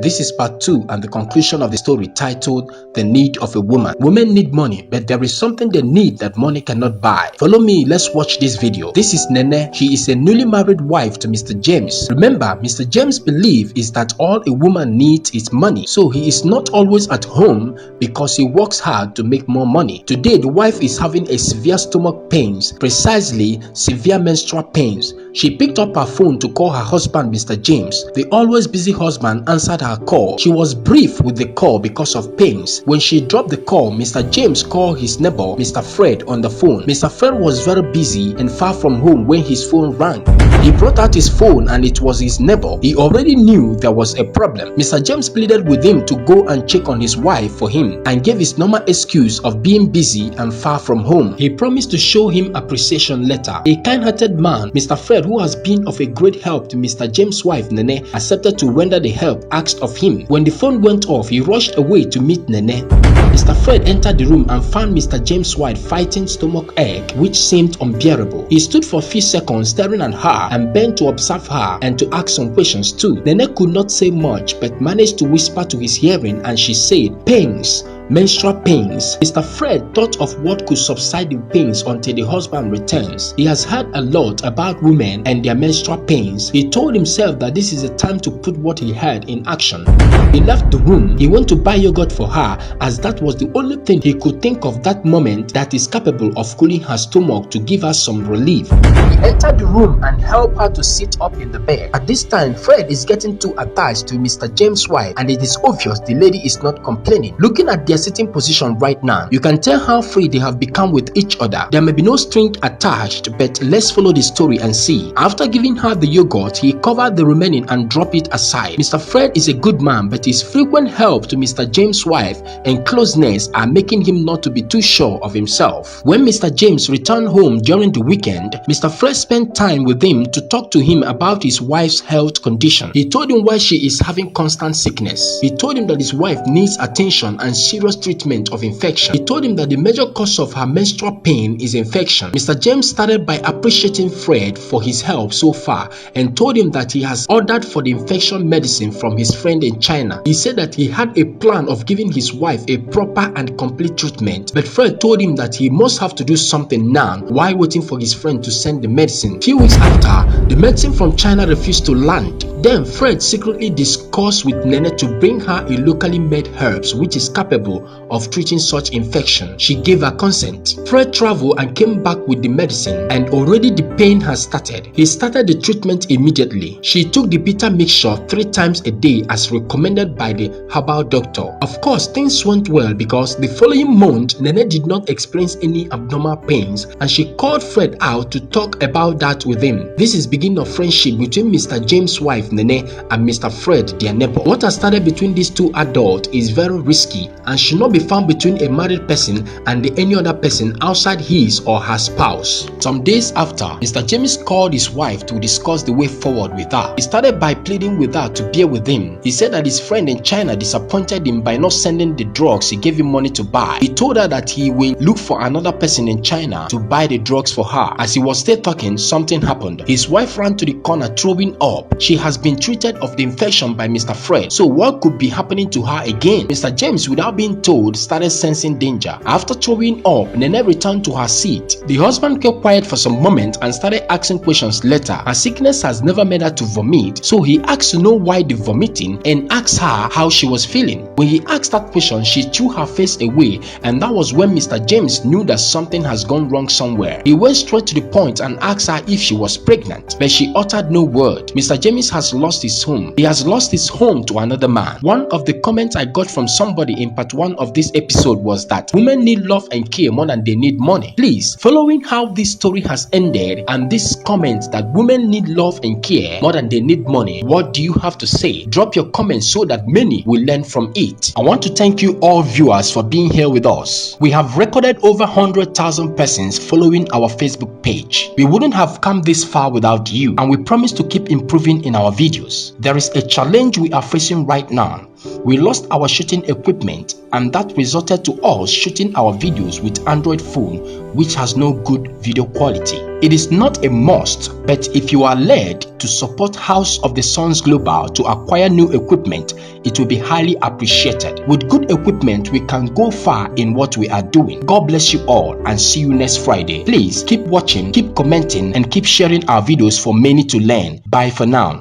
This is part 2 and the conclusion of the story titled The Need of a Woman. Women need money, but there is something they need that money cannot buy. Follow me, let's watch this video. This is Nene. She is a newly married wife to Mr. James. Remember, Mr. James' belief is that all a woman needs is money, so he is not always at home because he works hard to make more money. Today, the wife is having a severe stomach pains, precisely severe menstrual pains. She picked up her phone to call her husband, Mr. James. The always busy husband answered her call. She was brief with the call because of pains. When she dropped the call, Mr. James called his neighbor, Mr. Fred, on the phone. Mr. Fred was very busy and far from home when his phone rang. He brought out his phone and it was his neighbor. He already knew there was a problem. Mr. James pleaded with him to go and check on his wife for him and gave his normal excuse of being busy and far from home. He promised to show him appreciation later. A kind-hearted man, Mr. Fred, who has been of a great help to Mr. James' wife Nene, accepted to render the help asked of him. When the phone went off, he rushed away to meet Nene. Mr. Fred entered the room and found Mr. James' wife fighting stomach ache, which seemed unbearable. He stood for a few seconds staring at her and bent to observe her and to ask some questions too. Nene could not say much but managed to whisper to his hearing, and she said, "Pains. Menstrual pains." Mr. Fred thought of what could subside the pains until the husband returns. He has heard a lot about women and their menstrual pains. He told himself that this is the time to put what he heard in action. He left the room. He went to buy yogurt for her, as that was the only thing he could think of that moment that is capable of cooling her stomach to give her some relief. He entered the room and helped her to sit up in the bed. At this time, Fred is getting too attached to Mr. James' wife, and it is obvious the lady is not complaining. Looking at their sitting position right now, you can tell how free they have become with each other. There may be no string attached, but let's follow the story and see. After giving her the yogurt, he covered the remaining and dropped it aside. Mr. Fred is a good man, but his frequent help to Mr. James' wife and closeness are making him not to be too sure of himself. When Mr. James returned home during the weekend, Mr. Fred spent time with him to talk to him about his wife's health condition. He told him why she is having constant sickness. He told him that his wife needs attention and serious treatment of infection. He told him that the major cause of her menstrual pain is infection. Mr. James started by appreciating Fred for his help so far and told him that he has ordered for the infection medicine from his friend in China. He said that he had a plan of giving his wife a proper and complete treatment, but Fred told him that he must have to do something now while waiting for his friend to send the medicine. Few weeks after, the medicine from China refused to land. Then Fred secretly discussed with Nene to bring her a locally made herbs which is capable of treating such infection. She gave her consent. Fred traveled and came back with the medicine, and already the pain has started. He started the treatment immediately. She took the bitter mixture 3 times a day as recommended by the herbal doctor. Of course, things went well because the following month, Nene did not experience any abnormal pains, and she called Fred out to talk about that with him. This is beginning of friendship between Mr. James' wife Nene and Mr. Fred, their neighbor. What has started between these two adults is very risky and should not be found between a married person and any other person outside his or her spouse. Some days after, Mr. James called his wife to discuss the way forward with her. He started by pleading with her to bear with him. He said that his friend in China disappointed him by not sending the drugs he gave him money to buy. He told her that he will look for another person in China to buy the drugs for her. As he was still talking, something happened. His wife ran to the corner throwing up. She has been treated of the infection by Mr. Fred, so what could be happening to her again? Mr. James, without being told, started sensing danger. After throwing up, Nene returned to her seat. The husband kept quiet for some moment and started asking questions later. Her sickness has never made her to vomit, so he asked to know why the vomiting and asked her how she was feeling. When he asked that question, she threw her face away, and that was when Mr. James knew that something has gone wrong somewhere. He went straight to the point and asked her if she was pregnant, but she uttered no word. Mr. James has lost his home. He has lost his home to another man. One of the comments I got from somebody in part 1 of this episode was that women need love and care more than they need money. Please, following how this story has ended and this comment that women need love and care more than they need money, what do you have to say? Drop your comments so that many will learn from it. I want to thank you all viewers for being here with us. We have recorded over 100,000 persons following our Facebook page. We wouldn't have come this far without you, and we promise to keep improving in our videos. There is a challenge we are facing right now. We lost our shooting equipment, and that resulted to us shooting our videos with Android phone, which has no good video quality. It is not a must, but if you are led to support House of the Suns Global to acquire new equipment, it will be highly appreciated. With good equipment, we can go far in what we are doing. God bless you all, and see you next Friday. Please keep watching, keep commenting, and keep sharing our videos for many to learn. Bye for now.